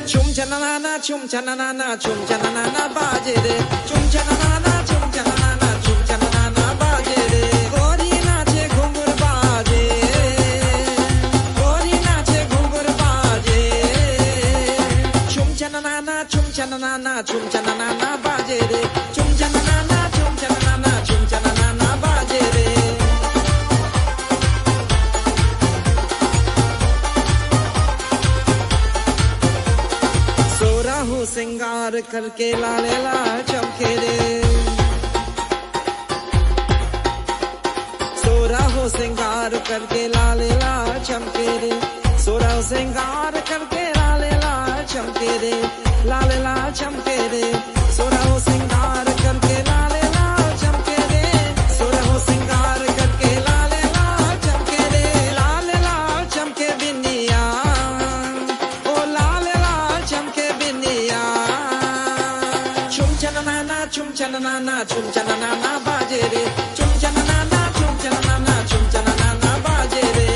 chum chana na na chum chana na na chum chana na na baje re chum chana na na chum chana na na chum chana na na baje re gori nache ghungur baje gori nache ghungur baje chum chana na na chum chana na na chum chana na na baje re chum chana na na chum chana na na chum chana na na baje re हो सिंगार करके लाले लाल चमके रे सोरा हो सिंगार करके लाले लाल चमके रे सोरा हो सिंगार करके लाले लाल चमके रे लाले लाल चमके रे सोरा हो सिंगार करके लाले लाल चमके रे सोरा हो सिंगार करके लाले लाल चमके रे लाले लाल चमके बिनिया ओ लाले लाल चमके बिनिया chum chana na na chum chana na na chum chana na na baje re chum chana na na chum chana na na chum chana na na baje re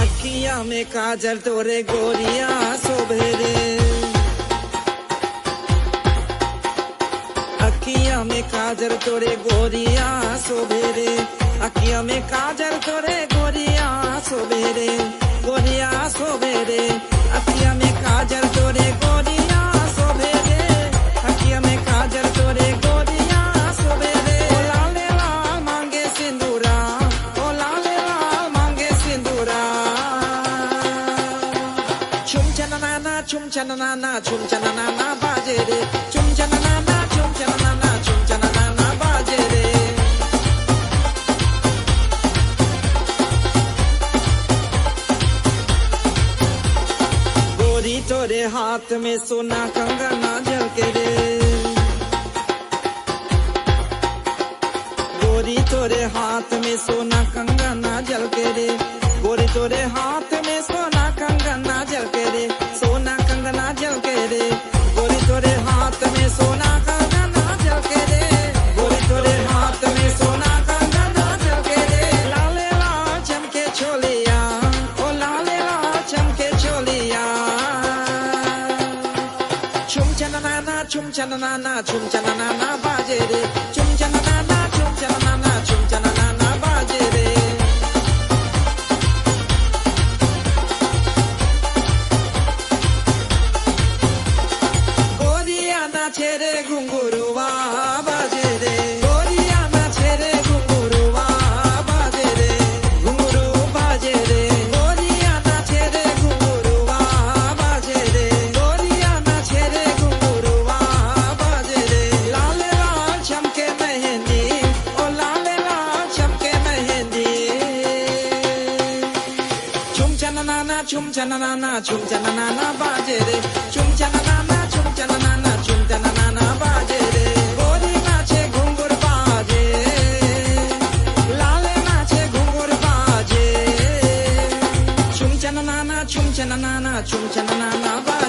अखियां में काजल तोरे गोरियां शोभे रे अखियां में काजल तोरे गोरियां शोभे रे अखियां में काजल तोरे गोरियां शोभे रे गोरियां शोभे रे अखियां में काजल तोरे गोरियां शोभे रे अखियां में काजल तोरे गोरियां शोभे रे ओ लाले लाल मांगे सिंदूरा ओ लाले लाल मांगे सिंदूरा chum chana na na chum chana na na chum chana na na baje re chum chana na na chum chana na na chum chana na na baje re गोरी तोरे हाथ में सोना कंगना झलके रे गोरी तोरे हाथ में सोना कंगना झलके रे गोरी तोरे हाथ में सोना कंगना झलके रे सोना कंगना झलके रे गोरी तोरे हाथ में सोना कंगना झलके रे गोरी तोरे हाथ में सोना कंगना झलके रे लाले लाल चमके छोलिया ओ लाले लाल चमके Chholiya chum chana na na chum chana na na chum chana na na baje re chum chana na na chum chana na na chum chana na na baje re गोरिया ना छेरे घुंघरुआ बाजे रे गोरिया ना छेरे घुंघरुआ बाजे रे घुंघरू बाजे रे गोरिया ना छेरे घुंघरुआ बाजे रे गोरिया ना छेरे घुंघरुआ बाजे रे लाले लाल चमके मेहंदी ओ लाले लाल चमके मेहंदी chum chana na na chum chana na na chum chana na na baje re chum chana na na chum chana na na chum chana na na baje re gori nache ghungur baje lale nache ghungur baje chum chana na na chum chana na na chum chana na na baje